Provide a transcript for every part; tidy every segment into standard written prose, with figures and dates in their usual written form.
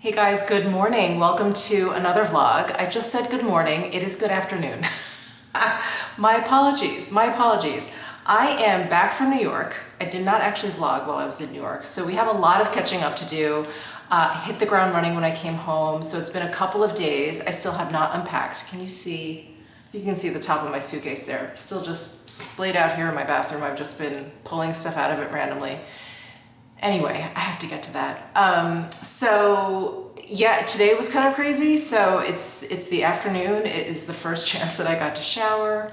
Hey guys, good morning. Welcome to another vlog. I just said good morning. It is good afternoon. My apologies, my apologies. I am back from New York. I did not actually vlog while I was in New York, so we have a lot of catching up to do. Hit the ground running when I came home, so it's been a couple of days. I still have not unpacked. Can you see? You can see the top of my suitcase there. Still just splayed out here in my bathroom. I've just been pulling stuff out of it randomly. Anyway, I have to get to that. So yeah, today was kind of crazy. So it's the afternoon. It is the first chance that I got to shower.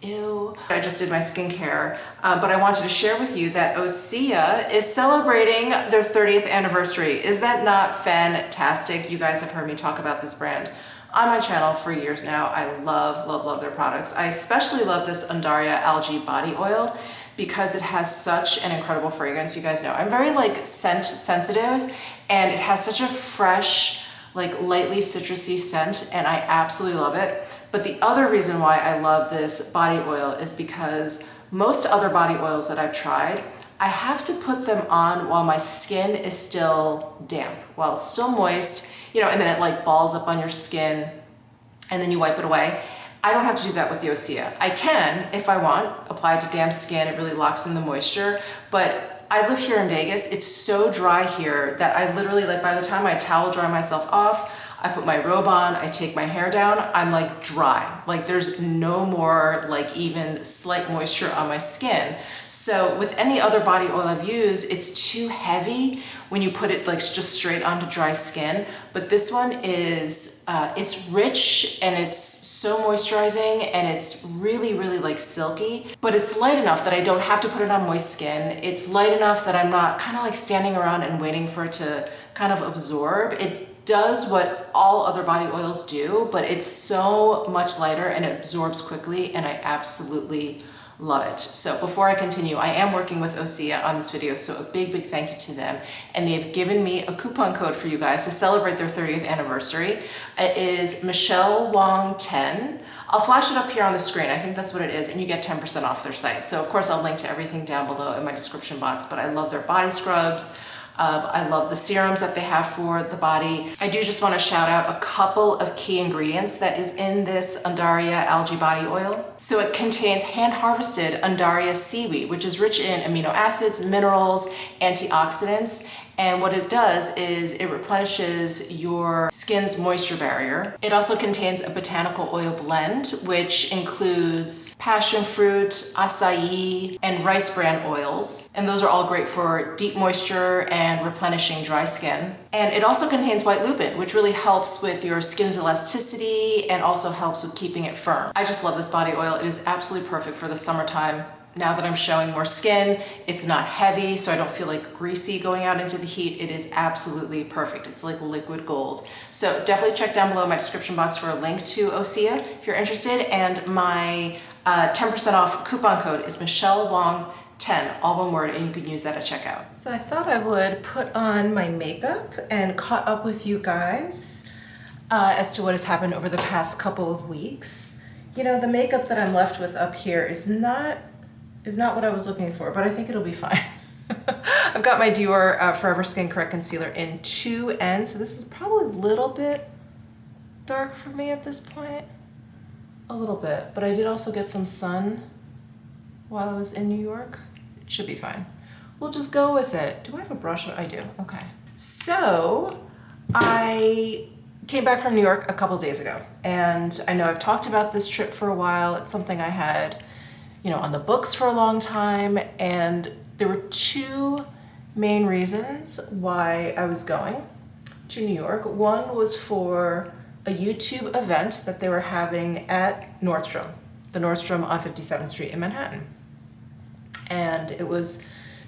Ew. I just did my skincare, but I wanted to share with you that Osea is celebrating their 30th anniversary. Is that not fantastic? You guys have heard me talk about this brand on my channel for years now. I love, love, love their products. I especially love this Undaria Algae Body Oil because it has such an incredible fragrance. You guys know I'm very like scent sensitive, and it has such a fresh, like lightly citrusy scent, and I absolutely love it. But the other reason why I love this body oil is because most other body oils that I've tried, I have to put them on while my skin is still damp, while it's still moist, you know, and then it like balls up on your skin and then you wipe it away. I don't have to do that with the Osea. I can, if I want, apply it to damp skin. It really locks in the moisture, but I live here in Vegas. It's so dry here that I literally, like by the time I towel dry myself off, I put my robe on, I take my hair down, I'm like dry. Like there's no more like even slight moisture on my skin. So with any other body oil I've used, it's too heavy when you put it like just straight onto dry skin. But this one is, it's rich and it's so moisturizing and it's really, really like silky, but it's light enough that I don't have to put it on moist skin. It's light enough that I'm not kind of like standing around and waiting for it to kind of absorb. It does what all other body oils do, but it's so much lighter and it absorbs quickly, and I absolutely love it. So before I continue, I am working with Osea on this video, so a big, big thank you to them. And they've given me a coupon code for you guys to celebrate their 30th anniversary. It is Michele Wong 10. I'll flash it up here on the screen. I think that's what it is, and you get 10% off their site. So of course I'll link to everything down below in my description box, but I love their body scrubs. I love the serums that they have for the body. I do just want to shout out a couple of key ingredients that is in this Undaria Algae Body Oil. So it contains hand-harvested Undaria seaweed, which is rich in amino acids, minerals, antioxidants. And what it does is it replenishes your skin's moisture barrier. It also contains a botanical oil blend, which includes passion fruit, acai, and rice bran oils. And those are all great for deep moisture and replenishing dry skin. And it also contains white lupin, which really helps with your skin's elasticity and also helps with keeping it firm. I just love this body oil. It is absolutely perfect for the summertime. Now that I'm showing more skin, it's not heavy, so I don't feel like greasy going out into the heat. It is absolutely perfect. It's like liquid gold. So definitely check down below in my description box for a link to Osea if you're interested. And my 10% off coupon code is Michele Wong 10, all one word, and you can use that at checkout. So I thought I would put on my makeup and caught up with you guys as to what has happened over the past couple of weeks. You know, the makeup that I'm left with up here is not what I was looking for, but I think it'll be fine. I've got my Dior Forever Skin Correct Concealer in 2N, so this is probably a little bit dark for me at this point. A little bit, but I did also get some sun while I was in New York. It should be fine. We'll just go with it. Do I have a brush? I do, okay. So, I came back from New York a couple days ago, and I know I've talked about this trip for a while. It's something I had, you know, on the books for a long time, and there were two main reasons why I was going to New York. One was for a YouTube event that they were having at Nordstrom, the Nordstrom on 57th Street in Manhattan. And it was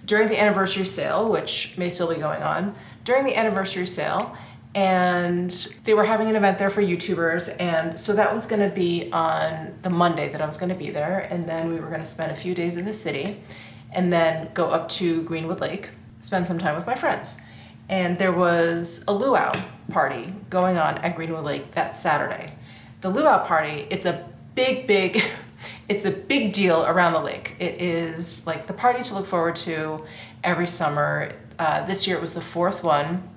during the anniversary sale, which may still be going on, during the anniversary sale, and they were having an event there for YouTubers, and so that was gonna be on the Monday that I was gonna be there, and then we were gonna spend a few days in the city, and then go up to Greenwood Lake, spend some time with my friends. And there was a luau party going on at Greenwood Lake that Saturday. The luau party, it's a big deal around the lake. It is like the party to look forward to every summer. This year it was the fourth one.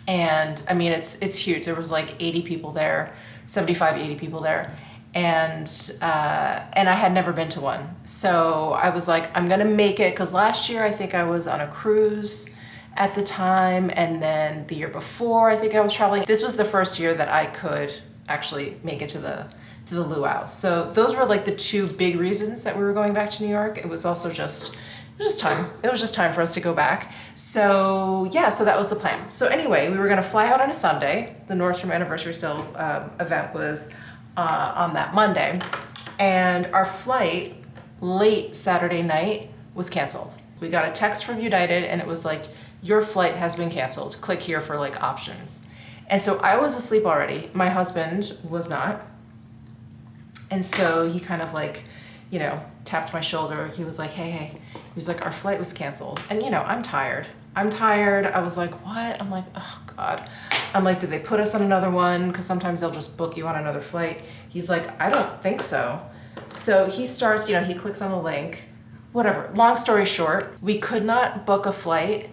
And I mean, it's huge. There was like 80 people there, 75, 80 people there. And I had never been to one. So I was like, I'm gonna make it, because last year I think I was on a cruise at the time, and then the year before I think I was traveling. This was the first year that I could actually make it to the luau. So those were like the two big reasons that we were going back to New York. It was also just time. It was just time for us to go back. So yeah, so that was the plan. So anyway, we were gonna fly out on a Sunday. The Nordstrom Anniversary Sale event was on that Monday, and our flight late Saturday night was canceled. We got a text from United and it was like, your flight has been canceled. Click here for like options. And so I was asleep already. My husband was not. And so he kind of like, you know, tapped my shoulder. He was like, hey. He was like, our flight was canceled. And you know, I'm tired. I was like, what? I'm like, oh God. I'm like, did they put us on another one? Because sometimes they'll just book you on another flight. He's like, I don't think so. So he starts, you know, he clicks on the link, whatever. Long story short, we could not book a flight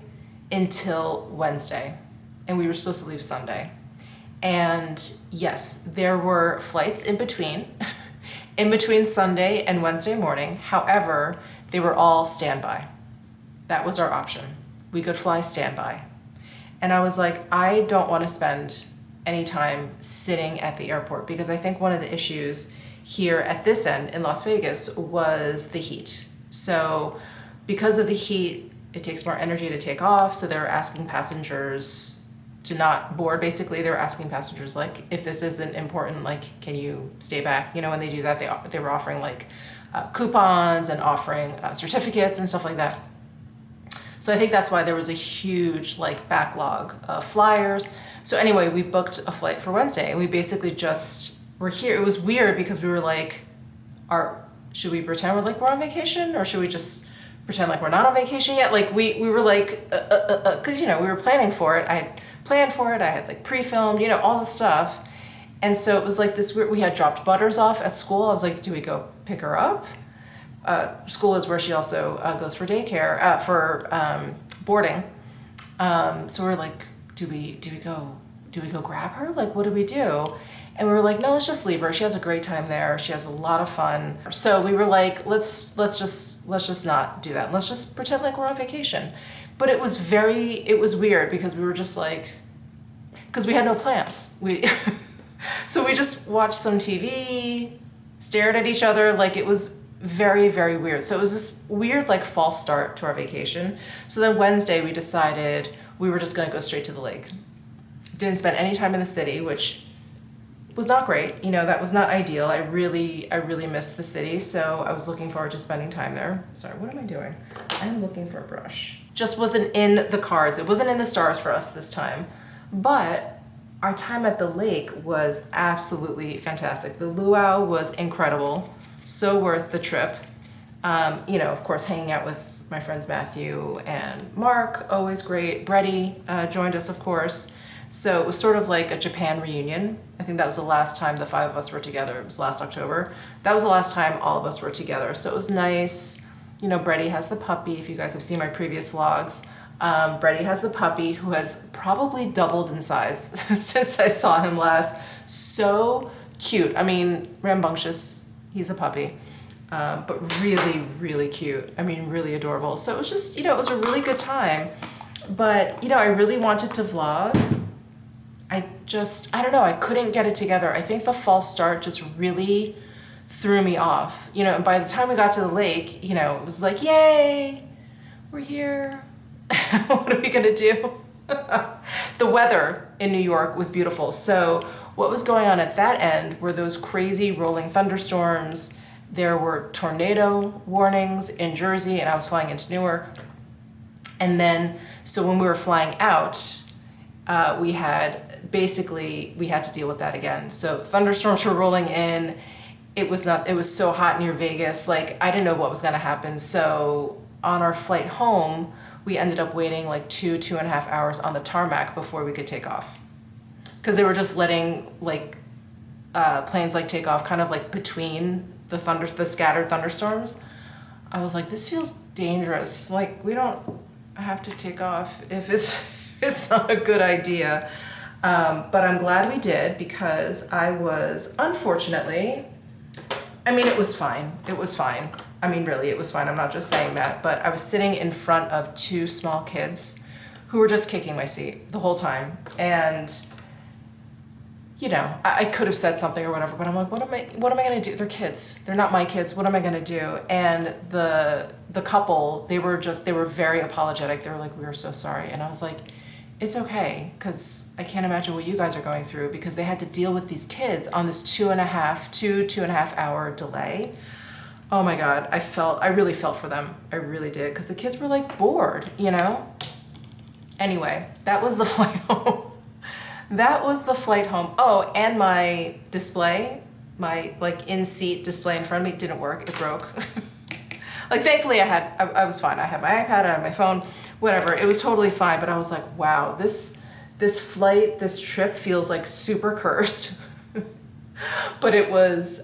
until Wednesday. And we were supposed to leave Sunday. And yes, there were flights in between, in between Sunday and Wednesday morning. However, they were all standby. That was our option. We could fly standby. And I was like, I don't want to spend any time sitting at the airport, because I think one of the issues here at this end in Las Vegas was the heat. So because of the heat, it takes more energy to take off. So they're asking passengers to not board. Basically, they were asking passengers, like, if this isn't important, like, can you stay back? You know, when they do that, they were offering like coupons and offering certificates and stuff like that. So I think that's why there was a huge like backlog of flyers. So anyway, we booked a flight for Wednesday, and we basically just were here. It was weird because we were like, should we pretend we're on vacation, or should we just pretend like we're not on vacation yet? Like we were like, cause you know, we were planning for it. I had planned for it. I had like pre-filmed, you know, all the stuff. And so it was like this weird, we had dropped Butters off at school. I was like, do we go pick her up? School is where she also goes for daycare, for boarding. So we're like, do we go grab her? Like, what do we do? And we were like, no, let's just leave her. She has a great time there. She has a lot of fun. So we were like, let's just not do that. Let's just pretend like we're on vacation. But it was weird because we were just like, because we had no plans. So we just watched some TV, stared at each other. Like, it was very, very weird. So it was this weird, like, false start to our vacation. So then Wednesday we decided we were just gonna go straight to the lake. Didn't spend any time in the city, which was not great. You know, that was not ideal. I really missed the city. So I was looking forward to spending time there. Sorry, what am I doing? I'm looking for a brush. Just wasn't in the cards. It wasn't in the stars for us this time. But our time at the lake was absolutely fantastic. The luau was incredible, so worth the trip. You know, of course, hanging out with my friends Matthew and Mark, always great. Brady joined us, of course. So it was sort of like a Japan reunion. I think that was the last time the five of us were together. It was last October. That was the last time all of us were together. So it was nice. You know, Brady has the puppy, if you guys have seen my previous vlogs. Brady has the puppy, who has probably doubled in size since I saw him last. So cute. I mean, rambunctious. He's a puppy, but really, really cute. I mean, really adorable. So it was just, you know, it was a really good time. But, you know, I really wanted to vlog. I don't know, I couldn't get it together. I think the false start just really threw me off. You know, and by the time we got to the lake, you know, it was like, yay, we're here. What are we gonna do? The weather in New York was beautiful. So what was going on at that end were those crazy rolling thunderstorms. There were tornado warnings in Jersey, and I was flying into Newark. And then, so when we were flying out, we had to deal with that again. So thunderstorms were rolling in. It was so hot near Vegas. Like, I didn't know what was gonna happen. So on our flight home, we ended up waiting like 2.5 hours on the tarmac before we could take off. Cause they were just letting like planes like take off kind of like between the scattered thunderstorms. I was like, this feels dangerous. Like, we don't have to take off if It's not a good idea. But I'm glad we did because I was, unfortunately, I mean, it was fine. It was fine. I mean, really, it was fine. I'm not just saying that, but I was sitting in front of two small kids who were just kicking my seat the whole time. And, you know, I could have said something or whatever, but I'm like, what am I going to do? They're kids. They're not my kids. What am I going to do? And the couple, they were very apologetic. They were like, we are so sorry. And I was like, it's okay, because I can't imagine what you guys are going through, because they had to deal with these kids on this 2.5 hour delay. Oh my God, I really felt for them. I really did, because the kids were like bored, you know? Anyway, that was the flight home. That was the flight home. Oh, and my display, my like in-seat display in front of me didn't work. It broke. Like thankfully I was fine. I had my iPad, I had my phone, whatever. It was totally fine, but I was like, wow, this trip feels like super cursed. But it was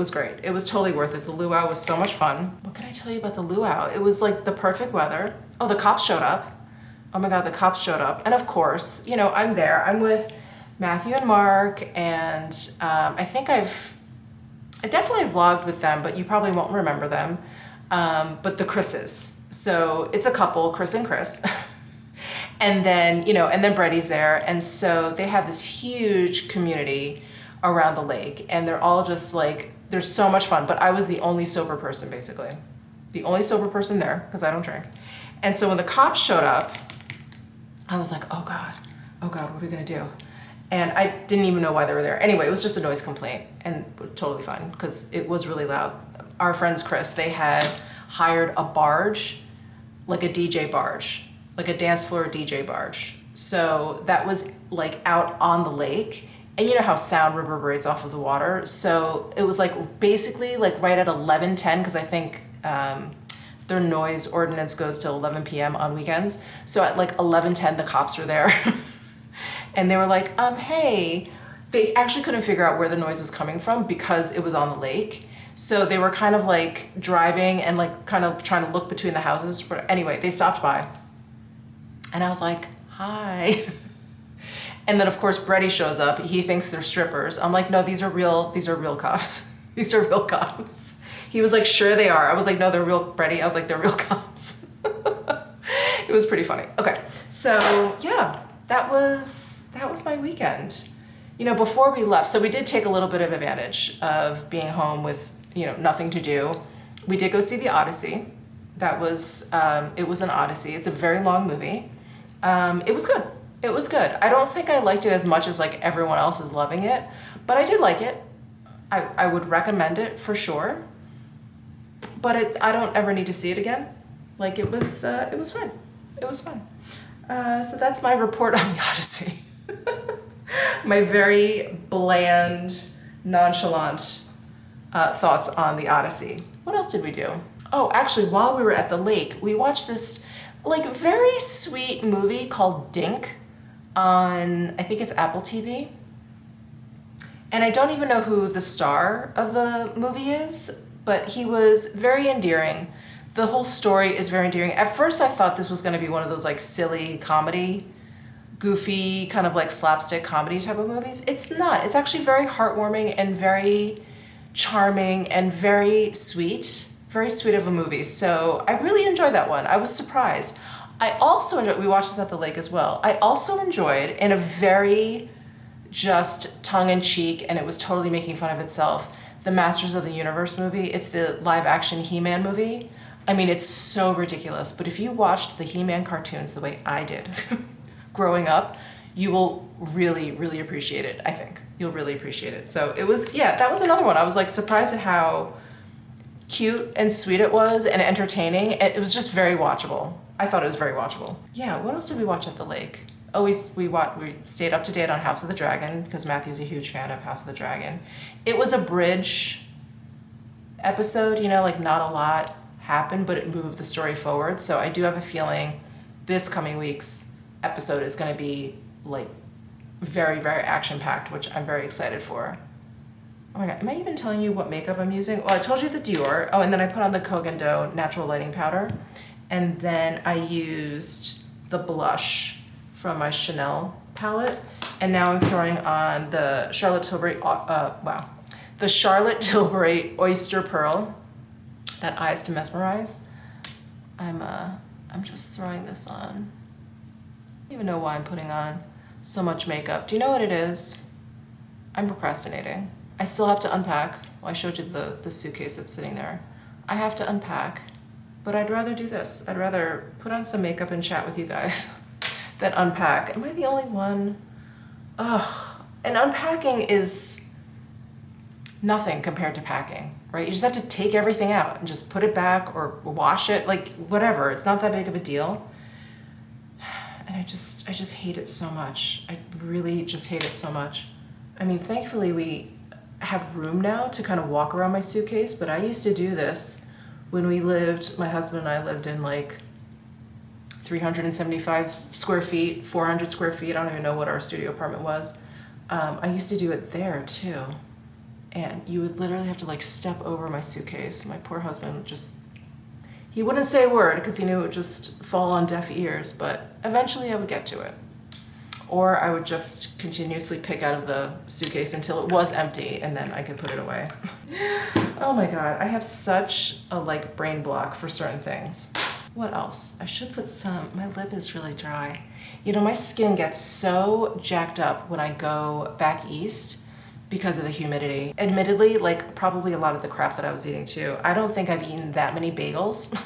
great. It was totally worth it. The luau was so much fun. What can I tell you about the luau? It was like the perfect weather. Oh, the cops showed up. Oh my God, the cops showed up. And of course, you know, I'm there. I'm with Matthew and Mark, and I think I definitely vlogged with them, but you probably won't remember them. But the Chris's. So it's a couple, Chris and Chris. And then, you know, and then Brettie's there. And so they have this huge community around the lake, and they're all just like, they're so much fun. But I was the only sober person, basically. The only sober person there, because I don't drink. And so when the cops showed up, I was like, oh God, what are we gonna do? And I didn't even know why they were there. Anyway, it was just a noise complaint, and totally fine, because it was really loud. Our friends, Chris, they had hired a barge, like a DJ barge, like a dance floor DJ barge. So that was like out on the lake, and you know how sound reverberates off of the water. So it was like basically like right at 11:10, because I think their noise ordinance goes till 11 p.m. on weekends. So at like 11:10, the cops were there. And they were like, hey, they actually couldn't figure out where the noise was coming from because it was on the lake. So they were kind of like driving and like kind of trying to look between the houses. But anyway, they stopped by. And I was like, hi. And then of course, Brettie shows up. He thinks they're strippers. I'm like, no, these are real cops. These are real cops. He was like, sure they are. I was like, no, they're real, Brettie. I was like, they're real cops. It was pretty funny. Okay, so yeah, that was my weekend. You know, before we left, so we did take a little bit of advantage of being home with, you know, nothing to do. We did go see the Odyssey. That was, it was an Odyssey. It's a very long movie. It was good. It was good. I don't think I liked it as much as like everyone else is loving it, but I did like it. I would recommend it for sure. But I don't ever need to see it again. Like it was fun. It was fun. So that's my report on the Odyssey. My very bland, nonchalant thoughts on the Odyssey. What else did we do? Oh, actually, while we were at the lake, we watched this like very sweet movie called Dink on, I think it's Apple TV. And I don't even know who the star of the movie is, but he was very endearing. The whole story is very endearing. At first I thought this was gonna be one of those like silly comedy, goofy, kind of like slapstick comedy type of movies. It's not. It's actually very heartwarming and very charming and very sweet of a movie. So I really enjoyed that one. I was surprised. I also enjoyed, we watched this at the lake as well. I also enjoyed, in a very just tongue-in-cheek, and it was totally making fun of itself, the Masters of the Universe movie. It's the live-action He-Man movie. I mean, it's so ridiculous, but if you watched the He-Man cartoons the way I did growing up, you will really, really appreciate it, I think. You'll really appreciate it. So it was, yeah, that was another one. I was like surprised at how cute and sweet it was and entertaining. It was just very watchable. I thought it was very watchable. Yeah, what else did we watch at the lake? Oh, we stayed up to date on House of the Dragon because Matthew's a huge fan of House of the Dragon. It was a bridge episode, you know, like not a lot happened, but it moved the story forward. So I do have a feeling this coming week's episode is going to be like very, very action-packed, which I'm very excited for. Oh my God, am I even telling you what makeup I'm using? Well, I told you the Dior. Oh, and then I put on the Kogan Dough Natural Lighting Powder. And then I used the blush from my Chanel palette. And now I'm throwing on the Charlotte Tilbury Oyster Pearl, that Eyes to Mesmerize. I'm just throwing this on. I don't even know why I'm putting on so much makeup. Do you know what it is? I'm procrastinating. I still have to unpack. Well, I showed you the suitcase that's sitting there. I have to unpack, but I'd rather do this. I'd rather put on some makeup and chat with you guys than unpack. Am I the only one? Ugh. And unpacking is nothing compared to packing, right? You just have to take everything out and just put it back or wash it, like whatever. It's not that big of a deal. And I just hate it so much. I really just hate it so much. I mean, thankfully we have room now to kind of walk around my suitcase, but I used to do this when my husband and I lived in like 375 square feet, 400 square feet. I don't even know what our studio apartment was. I used to do it there too. And you would literally have to like step over my suitcase. My poor husband he wouldn't say a word because he knew it would just fall on deaf ears, but eventually I would get to it. Or I would just continuously pick out of the suitcase until it was empty and then I could put it away. Oh my God, I have such a like brain block for certain things. What else? I should put my lip is really dry. You know, my skin gets so jacked up when I go back east because of the humidity. Admittedly, like probably a lot of the crap that I was eating too. I don't think I've eaten that many bagels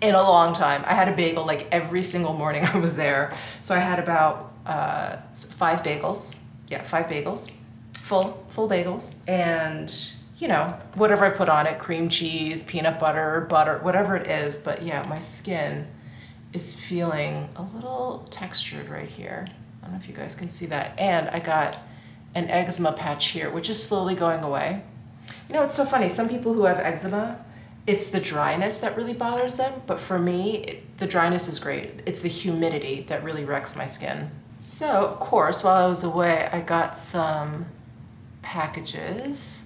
in a long time. I had a bagel like every single morning I was there. So I had about 5 bagels. Yeah, 5 bagels, full bagels. And you know, whatever I put on it, cream cheese, peanut butter, whatever it is. But yeah, my skin is feeling a little textured right here. I don't know if you guys can see that. And I got an eczema patch here, which is slowly going away. You know, it's so funny. Some people who have eczema, it's the dryness that really bothers them. But for me, the dryness is great. It's the humidity that really wrecks my skin. So, of course, while I was away, I got some packages.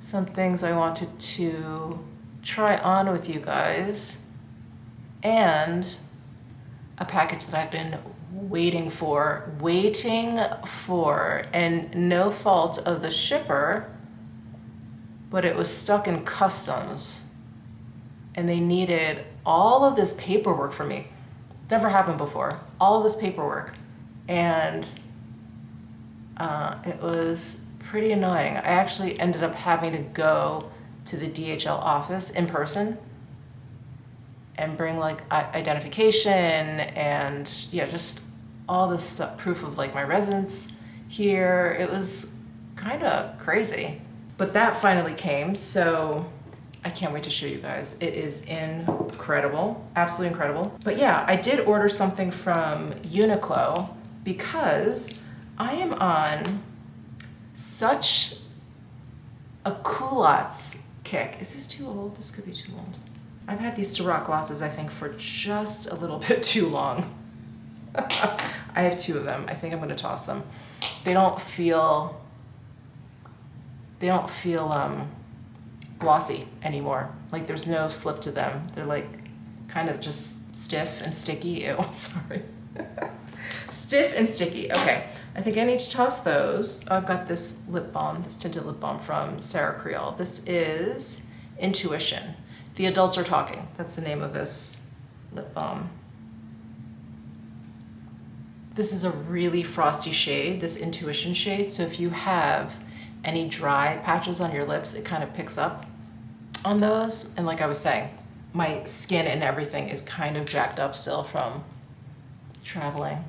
Some things I wanted to try on with you guys. And a package that I've been waiting for, and no fault of the shipper, but it was stuck in customs and they needed all of this paperwork from me. Never happened before. All of this paperwork. And it was pretty annoying. I actually ended up having to go to the DHL office in person and bring like identification and yeah, just all this stuff, proof of like my residence here. It was kind of crazy, but that finally came. So I can't wait to show you guys. It is incredible, absolutely incredible. But yeah, I did order something from Uniqlo because I am on such a culottes kick. Is this too old? This could be too old. I've had these Ciroc glosses, I think, for just a little bit too long. I have 2 of them. I think I'm going to toss them. They don't feel glossy anymore. Like there's no slip to them. They're like kind of just stiff and sticky. Ew, sorry. Stiff and sticky. Okay, I think I need to toss those. I've got this lip balm, this tinted lip balm from Sarah Creole. This is Intuition. The Adults Are Talking. That's the name of this lip balm. This is a really frosty shade, this Intuition shade. So if you have any dry patches on your lips, it kind of picks up on those. And like I was saying, my skin and everything is kind of jacked up still from traveling.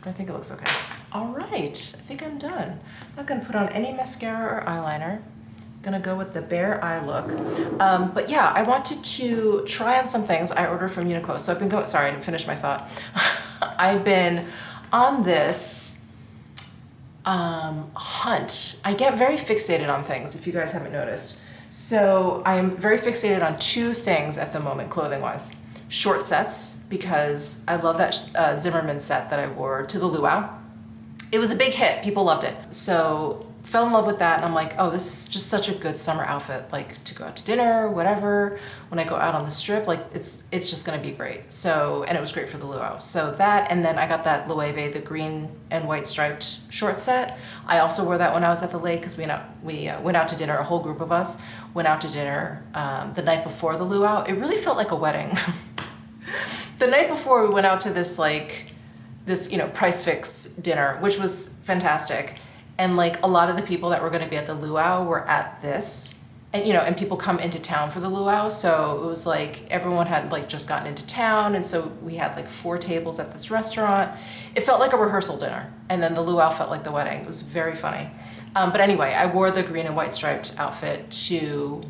But I think it looks okay. All right, I think I'm done. I'm not gonna put on any mascara or eyeliner. I'm gonna go with the bare eye look. But yeah, I wanted to try on some things I ordered from Uniqlo. So I've been going, sorry, I didn't finish my thought. I've been on this hunt. I get very fixated on things, if you guys haven't noticed. So I'm very fixated on 2 things at the moment, clothing-wise. Short sets, because I love that Zimmerman set that I wore to the luau. It was a big hit. People loved it. So fell in love with that, and I'm like, oh, this is just such a good summer outfit, like to go out to dinner, whatever. When I go out on the strip, like it's just gonna be great. So, and it was great for the luau. So that, and then I got that Loewe, the green and white striped short set. I also wore that when I was at the lake because we went out to dinner. A whole group of us went out to dinner the night before the luau. It really felt like a wedding. The night before, we went out to this Price Fix dinner, which was fantastic. And like a lot of the people that were going to be at the luau were at this, and people come into town for the luau. So it was like everyone had like just gotten into town. And so we had like 4 tables at this restaurant. It felt like a rehearsal dinner. And then the luau felt like the wedding. It was very funny. But anyway, I wore the green and white striped outfit to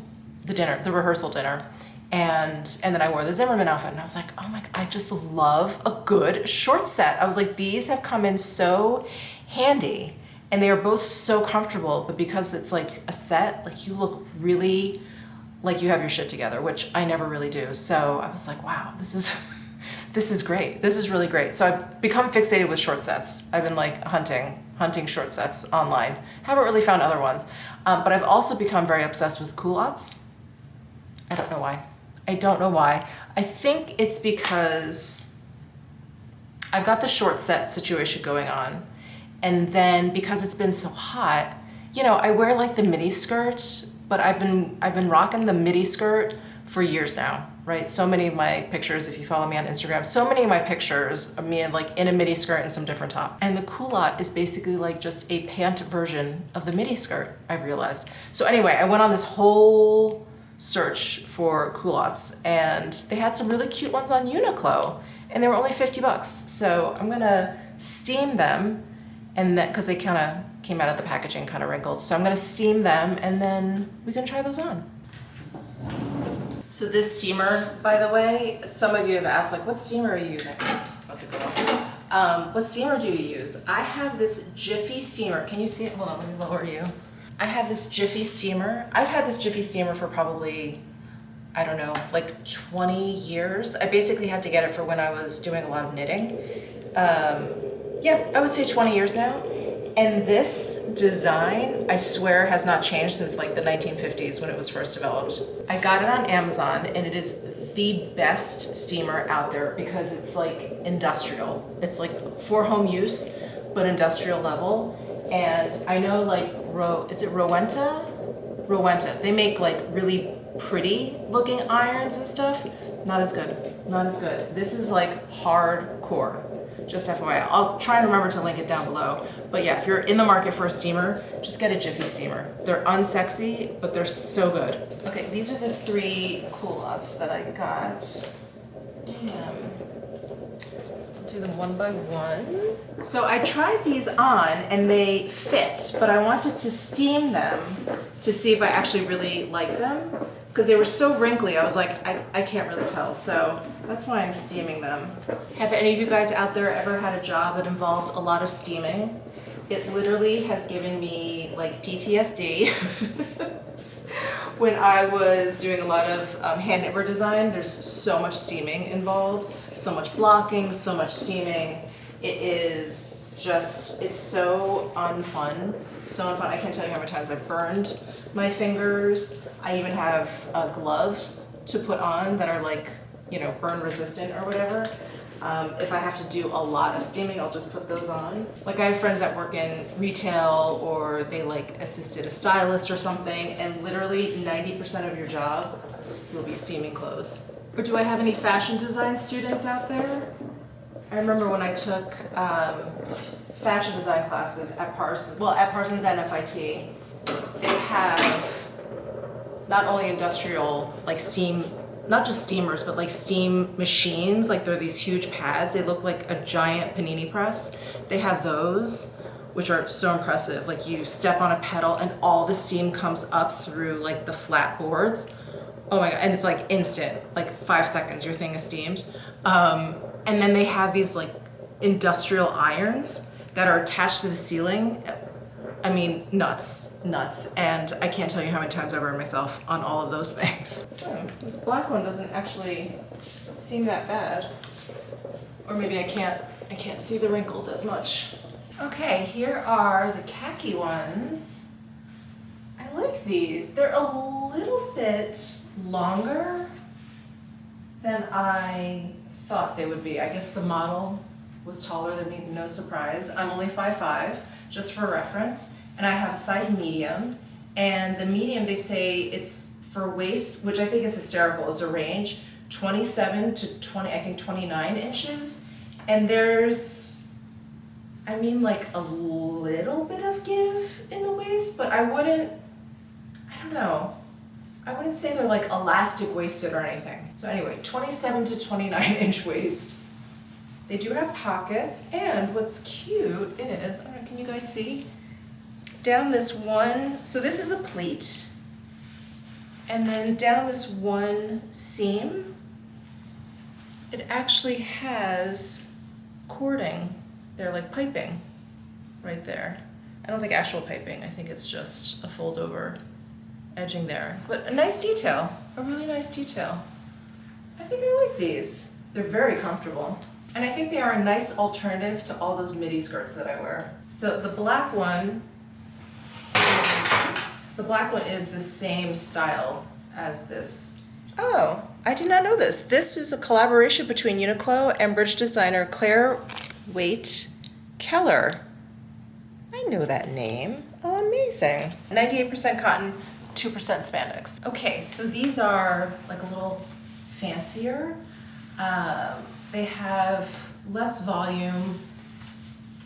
the dinner, the rehearsal dinner. And then I wore the Zimmerman outfit, and I was like, oh my God, I just love a good short set. I was like, these have come in so handy, and they are both so comfortable, but because it's like a set, like you look really like you have your shit together, which I never really do. So I was like, wow, this is great. This is really great. So I've become fixated with short sets. I've been like hunting short sets online. Haven't really found other ones. But I've also become very obsessed with culottes. I don't know why. I think it's because I've got the short set situation going on. And then because it's been so hot, I wear like the midi skirt, but I've been rocking the midi skirt for years now, right? So many of my pictures, if you follow me on Instagram, so many of my pictures of me like in a midi skirt and some different top. And the culotte is basically like just a pant version of the midi skirt, I've realized. So anyway, I went on this whole search for culottes, and they had some really cute ones on Uniqlo, and they were only $50. So I'm gonna steam them, and then because they kind of came out of the packaging kind of wrinkled, so I'm gonna steam them, and then we can try those on. So this steamer, by the way, some of you have asked, like, what steamer are you using? It's about to go off. What steamer do you use? I have this Jiffy steamer. Can you see it? Hold on, let me lower you. I have this Jiffy steamer. I've had this Jiffy steamer for probably, I don't know, like 20 years. I basically had to get it for when I was doing a lot of knitting. Yeah, I would say 20 years now. And this design, I swear, has not changed since like the 1950s when it was first developed. I got it on Amazon, and it is the best steamer out there because it's like industrial. It's like for home use, but industrial level. And I know like, is it Rowenta? Rowenta. They make like really pretty looking irons and stuff. Not as good. This is like hardcore. Just FYI. I'll try and remember to link it down below. But yeah, if you're in the market for a steamer, just get a Jiffy steamer. They're unsexy, but they're so good. Okay, these are the 3 culottes that I got. Do them one by one. So I tried these on and they fit, but I wanted to steam them to see if I actually really like them, because they were so wrinkly. I was like, I can't really tell. So that's why I'm steaming them. Have any of you guys out there ever had a job that involved a lot of steaming? It literally has given me like PTSD. When I was doing a lot of hand knitwear design, there's so much steaming involved, so much blocking, so much steaming. It is just, it's so unfun. So unfun. I can't tell you how many times I've burned my fingers. I even have gloves to put on that are like, burn resistant or whatever. If I have to do a lot of steaming, I'll just put those on. Like I have friends that work in retail, or they like assisted a stylist or something, and literally 90% of your job will be steaming clothes. Or do I have any fashion design students out there? I remember when I took fashion design classes at Parsons and FIT, they have not only industrial, like steam, not just steamers, but like steam machines. Like they're these huge pads. They look like a giant panini press. They have those, which are so impressive. Like you step on a pedal and all the steam comes up through like the flat boards. Oh my God, and it's like instant, like 5 seconds, your thing is steamed. And then they have these like industrial irons that are attached to the ceiling. I mean, nuts. And I can't tell you how many times I burned myself on all of those things. Oh, this black one doesn't actually seem that bad. Or maybe I can't see the wrinkles as much. Okay, here are the khaki ones. I like these. They're a little bit longer than I thought they would be. I guess the model was taller than me, no surprise. I'm only 5'5", just for reference, and I have a size medium. And the medium, they say it's for waist, which I think is hysterical. It's a range, 27 to 29 inches. And there's, I mean, like a little bit of give in the waist, but I don't know. I wouldn't say they're like elastic waisted or anything. So anyway, 27 to 29 inch waist. They do have pockets, and what's cute is, I don't know, can you guys see? Down this one, so this is a pleat, and then down this one seam, it actually has cording. They're like piping right there. I don't think actual piping, I think it's just a fold over edging there. But a nice detail, a really nice detail. I think I like these. They're very comfortable. And I think they are a nice alternative to all those midi skirts that I wear. So the black one, the black one is the same style as this. Oh, I did not know this. This is a collaboration between Uniqlo and British designer Claire Waite Keller. I know that name. Oh, amazing. 98% cotton, 2% spandex. Okay, so these are like a little fancier. They have less volume.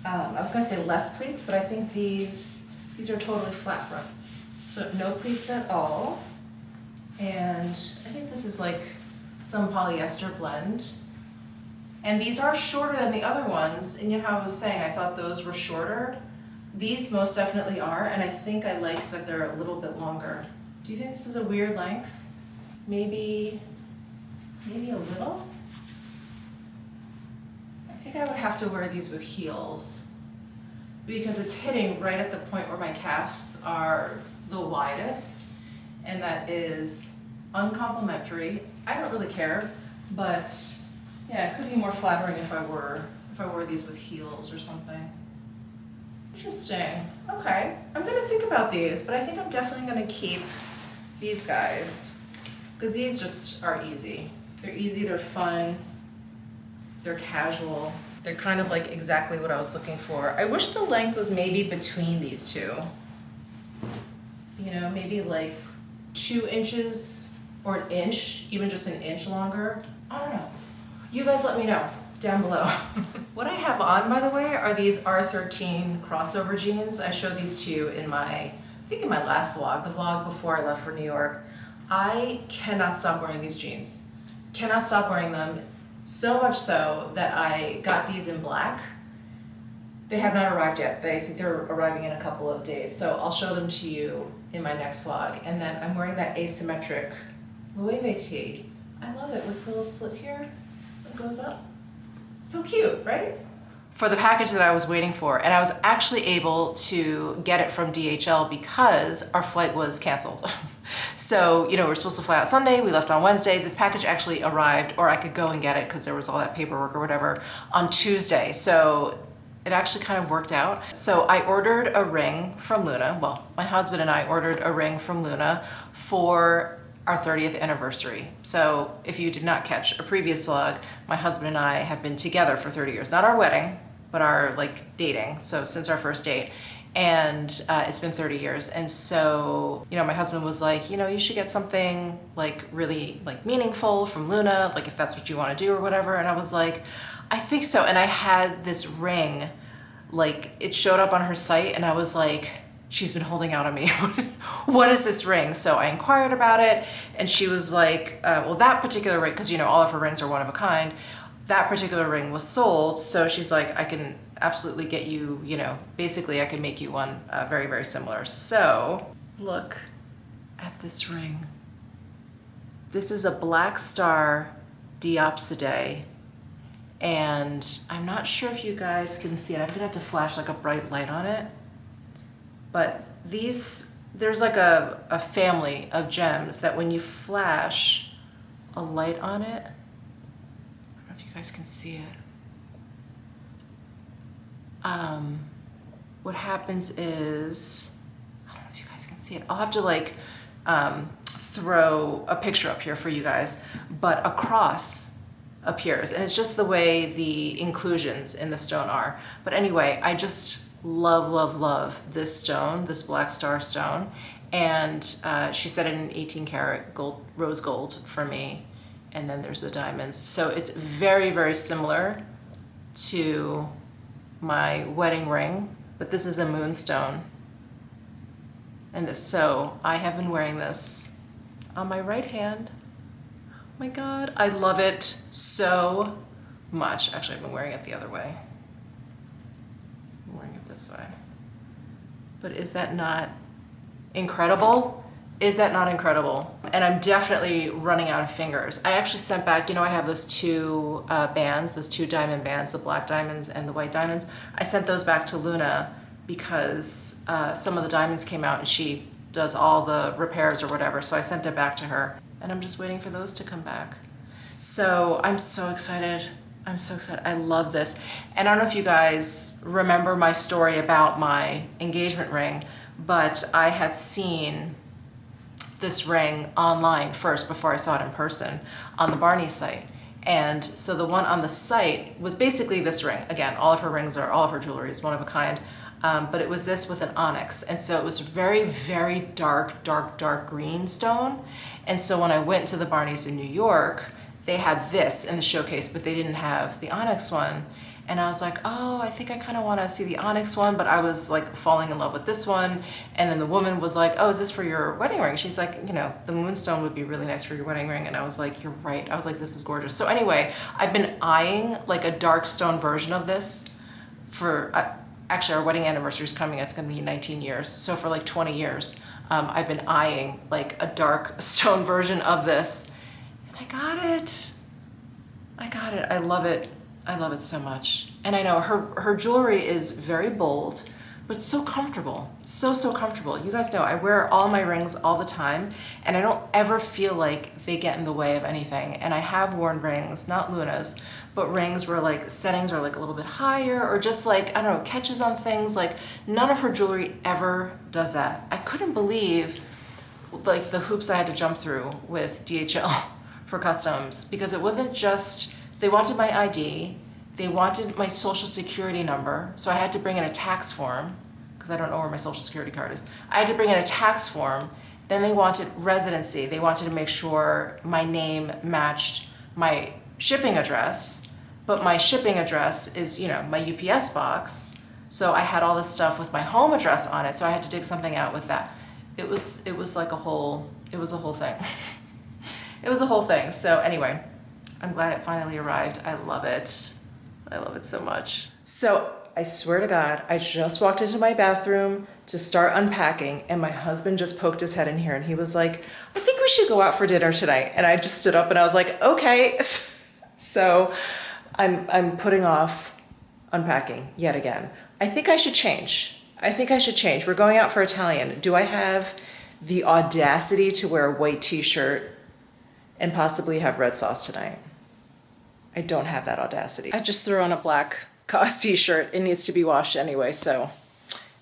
I was gonna say less pleats, but I think these are totally flat front. So no pleats at all. And I think this is like some polyester blend. And these are shorter than the other ones. And you know how I was saying I thought those were shorter? These most definitely are, and I think I like that they're a little bit longer. Do you think this is a weird length? Maybe a little? I think I would have to wear these with heels because it's hitting right at the point where my calves are the widest, and that is uncomplimentary. I don't really care, but yeah, it could be more flattering if I wore these with heels or something. Interesting. Okay, I'm gonna think about these, but I think I'm definitely gonna keep these guys because these just are easy. They're easy, they're fun, they're casual. They're kind of like exactly what I was looking for. I wish the length was maybe between these two. You know, maybe like 2 inches or an inch, even just an inch longer. I don't know. You guys let me know down below. What I have on, by the way, are these R13 crossover jeans. I showed these to you in I think in my last vlog, the vlog before I left for New York. I cannot stop wearing these jeans. Cannot stop wearing them. So much so that I got these in black. They have not arrived yet. I think they're arriving in a couple of days. So I'll show them to you in my next vlog. And then I'm wearing that asymmetric Loewe tee. I love it with the little slit here that goes up. So cute, right? For the package that I was waiting for, and I was actually able to get it from DHL because our flight was canceled. So, you know, we're supposed to fly out Sunday, we left on Wednesday. This package actually arrived, or I could go and get it because there was all that paperwork or whatever, on Tuesday. So it actually kind of worked out. So I ordered a ring from Luna. Well, my husband and I ordered a ring from Luna for our 30th anniversary. So if you did not catch a previous vlog, my husband and I have been together for 30 years. Not our wedding, but our like dating. So since our first date. And it's been 30 years. And so, you know, my husband was like, you know, you should get something like really like meaningful from Luna, like if that's what you want to do or whatever. And I was like, I think so. And I had this ring, like it showed up on her site and I was like, she's been holding out on me. What is this ring? So I inquired about it and she was like, well, that particular ring, because you know, all of her rings are one of a kind, that particular ring was sold. So she's like, I can absolutely get you, you know, basically I can make you one very, very similar. So look at this ring. This is a Black Star Diopsidae. And I'm not sure if you guys can see it. I'm gonna have to flash like a bright light on it. But these, there's like a family of gems that when you flash a light on it, I don't know if you guys can see it. what happens is, I don't know if you guys can see it. I'll have to like throw a picture up here for you guys, but a cross appears, and it's just the way the inclusions in the stone are. But anyway, I just love, love, love this stone, this black star stone. And she set it in 18 karat gold, rose gold for me. And then there's the diamonds. So it's very, very similar to my wedding ring, but this is a moonstone. And this, so I have been wearing this on my right hand. Oh my God, I love it so much. Actually, I've been wearing it the other way. I'm wearing it this way. But is that not incredible? Is that not incredible? And I'm definitely running out of fingers. I actually sent back, you know, I have those two bands, those two diamond bands, the black diamonds and the white diamonds. I sent those back to Luna because some of the diamonds came out and she does all the repairs or whatever. So I sent it back to her and I'm just waiting for those to come back. So I'm so excited. I'm so excited. I love this. And I don't know if you guys remember my story about my engagement ring, but I had seen this ring online first before I saw it in person on the Barney site. And so the one on the site was basically this ring. Again, all of her rings are, all of her jewelry is one of a kind, but it was this with an onyx. And so it was very, very dark, dark, dark green stone. And so when I went to the Barneys in New York, they had this in the showcase, but they didn't have the onyx one. And I was like, oh, I think I kind of want to see the onyx one, but I was like falling in love with this one. And then the woman was like, oh, is this for your wedding ring? She's like, you know, the moonstone would be really nice for your wedding ring. And I was like, you're right. I was like, this is gorgeous. So anyway, I've been eyeing like a dark stone version of this for, actually our wedding anniversary is coming. It's going to be 19 years. So for like 20 years, I've been eyeing like a dark stone version of this. And I got it. I got it. I love it. I love it so much. And I know her jewelry is very bold, but so comfortable. So, so comfortable. You guys know I wear all my rings all the time and I don't ever feel like they get in the way of anything. And I have worn rings, not Luna's, but rings where like settings are like a little bit higher or just like, I don't know, catches on things. Like none of her jewelry ever does that. I couldn't believe like the hoops I had to jump through with DHL for customs because it wasn't just, they wanted my ID, they wanted my social security number, so I had to bring in a tax form, because I don't know where my social security card is. I had to bring in a tax form, then they wanted residency. They wanted to make sure my name matched my shipping address, but my shipping address is, you know, my UPS box, so I had all this stuff with my home address on it, so I had to dig something out with that. It was like a whole, it was a whole thing. It was a whole thing, so anyway. I'm glad it finally arrived. I love it. I love it so much. So I swear to God, I just walked into my bathroom to start unpacking and my husband just poked his head in here and he was like, I think we should go out for dinner tonight. And I just stood up and I was like, okay. So I'm putting off unpacking yet again. I think I should change. I think I should change. We're going out for Italian. Do I have the audacity to wear a white t-shirt and possibly have red sauce tonight? I don't have that audacity. I just threw on a black COS t-shirt. It needs to be washed anyway, so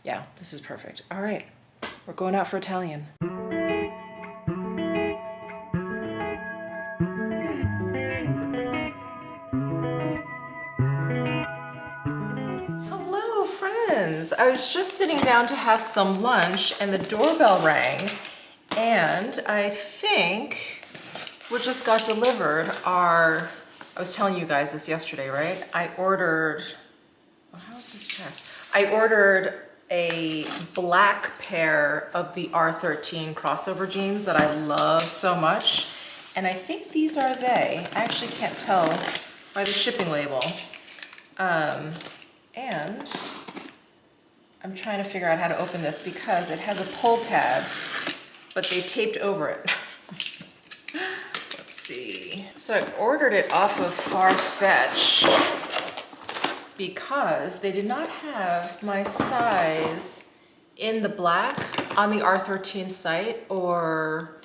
yeah, this is perfect. All right, we're going out for Italian. Hello, friends. I was just sitting down to have some lunch and the doorbell rang, and I think what just got delivered are, I was telling you guys this yesterday, right? I ordered, well, how is this packed? I ordered a black pair of the R13 crossover jeans that I love so much. And I think these are they. I actually can't tell by the shipping label. And I'm trying to figure out how to open this because it has a pull tab, but they taped over it. See. So I ordered it off of Farfetch because they did not have my size in the black on the R13 site or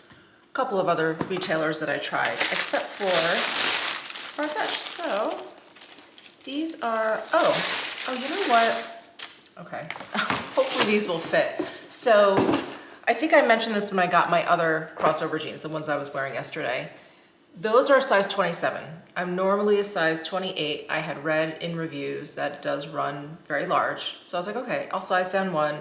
a couple of other retailers that I tried, except for Farfetch. So these are, oh, you know what? Okay. Hopefully these will fit. So I think I mentioned this when I got my other crossover jeans, the ones I was wearing yesterday. Those are a size 27. I'm normally a size 28. I had read in reviews that it does run very large. So I was like, okay, I'll size down one.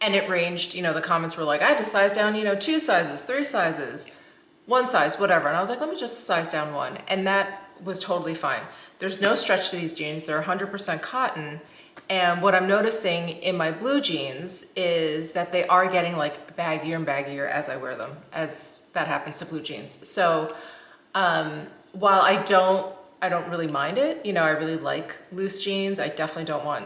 And it ranged, you know, the comments were like, I had to size down, you know, 2 sizes, 3 sizes, 1 size, whatever. And I was like, let me just size down one. And that was totally fine. There's no stretch to these jeans. They're 100% cotton. And what I'm noticing in my blue jeans is that they are getting like baggier and baggier as I wear them, as that happens to blue jeans. So while I don't really mind it, you know, I really like loose jeans. I definitely don't want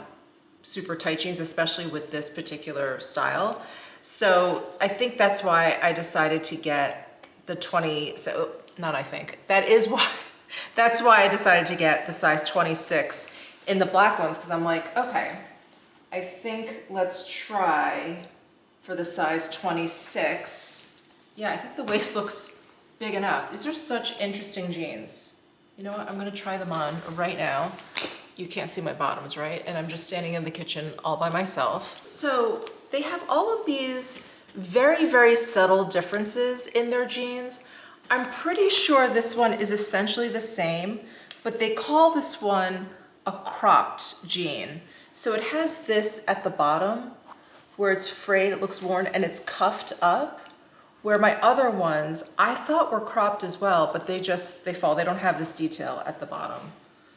super tight jeans, especially with this particular style. So I think that's why I decided to get the 20, so not I think, that's why I decided to get the size 26 in the black ones, because I'm like, okay, I think let's try for the size 26. Yeah, I think the waist looks big enough. These are such interesting jeans. You know what, I'm gonna try them on right now. You can't see my bottoms, right? And I'm just standing in the kitchen all by myself. So they have all of these very, very subtle differences in their jeans. I'm pretty sure this one is essentially the same, but they call this one a cropped jean. So it has this at the bottom where it's frayed, it looks worn, and it's cuffed up. Where my other ones, I thought were cropped as well, but they fall. They don't have this detail at the bottom.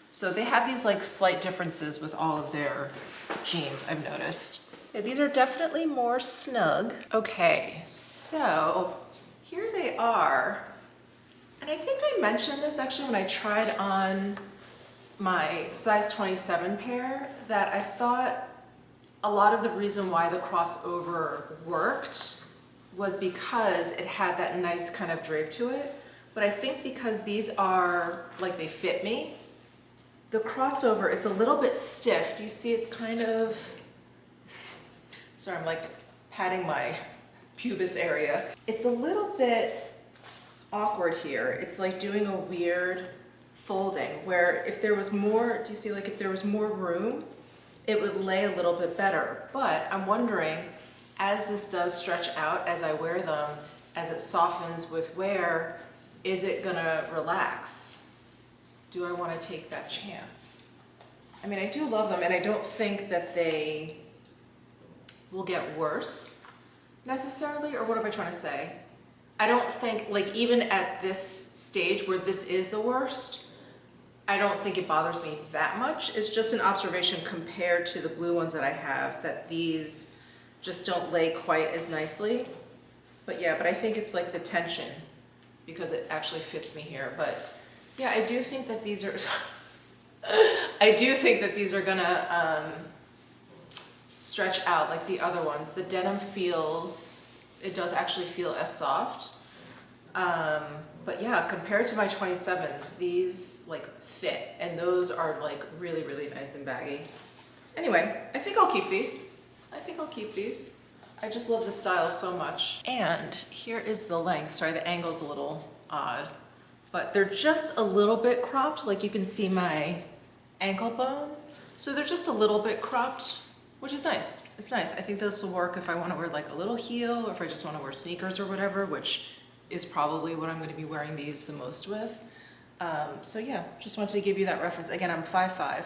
So they have these like slight differences with all of their jeans, I've noticed. Yeah, these are definitely more snug. Okay, so here they are. And I think I mentioned this actually when I tried on my size 27 pair, that I thought a lot of the reason why the crossover worked was because it had that nice kind of drape to it. But I think because these are, like, they fit me, the crossover, it's a little bit stiff. Do you see it's kind of, sorry, I'm like patting my pubis area. It's a little bit awkward here. It's like doing a weird folding where if there was more, do you see, like if there was more room, it would lay a little bit better. But I'm wondering, as this does stretch out as I wear them, as it softens with wear, is it gonna relax? Do I want to take that chance? I mean, I do love them, and I don't think that they will get worse necessarily, or what am I trying to say? I don't think, like, even at this stage where this is the worst, I don't think it bothers me that much. It's just an observation compared to the blue ones that I have, that these just don't lay quite as nicely. But yeah, but I think it's like the tension, because it actually fits me here. But yeah, I do think that these are, I do think that these are gonna stretch out like the other ones. The denim feels, it does actually feel as soft. But yeah, compared to my 27s, these like fit, and those are like really, really nice and baggy. Anyway, I think I'll keep these. I think I'll keep these. I just love the style so much. And here is the length. Sorry, the angle's a little odd, but they're just a little bit cropped. Like you can see my ankle bone. So they're just a little bit cropped, which is nice. It's nice. I think this will work if I want to wear like a little heel, or if I just want to wear sneakers or whatever, which is probably what I'm going to be wearing these the most with. So yeah, just wanted to give you that reference. Again, I'm 5'5",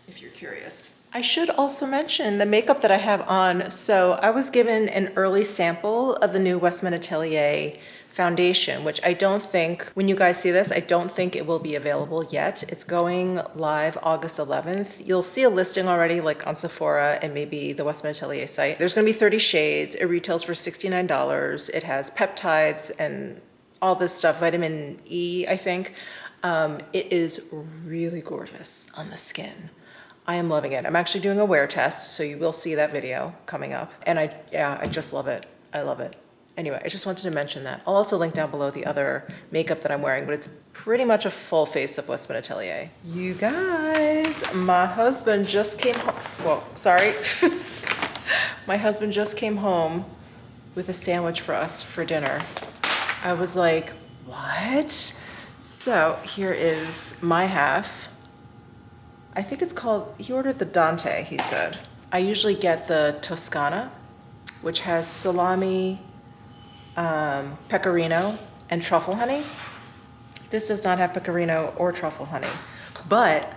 if you're curious. I should also mention the makeup that I have on. So I was given an early sample of the new Westman Atelier foundation, which I don't think, when you guys see this, I don't think it will be available yet. It's going live August 11th. You'll see a listing already, like on Sephora and maybe the Westman Atelier site. There's gonna be 30 shades. It retails for $69. It has peptides and all this stuff, vitamin E, I think. It is really gorgeous on the skin. I am loving it. I'm actually doing a wear test, so you will see that video coming up. And I just love it. I love it. Anyway, I just wanted to mention that. I'll also link down below the other makeup that I'm wearing, but it's pretty much a full face of Westman Atelier. You guys, my husband just came home. Whoa, sorry. My husband just came home with a sandwich for us for dinner. I was like, what? So here is my half. I think it's called, he ordered the Dante, he said. I usually get the Toscana, which has salami, pecorino, and truffle honey. This does not have pecorino or truffle honey, but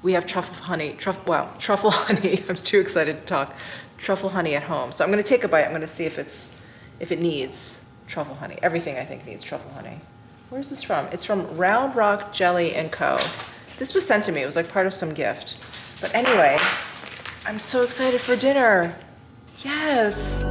we have truffle honey, truffle honey. I'm too excited to talk. Truffle honey at home. So I'm gonna take a bite. I'm gonna see if it needs truffle honey. Everything I think needs truffle honey. Where's this from? It's from Round Rock Jelly & Co. This was sent to me. It was like part of some gift. But anyway, I'm so excited for dinner. Yes.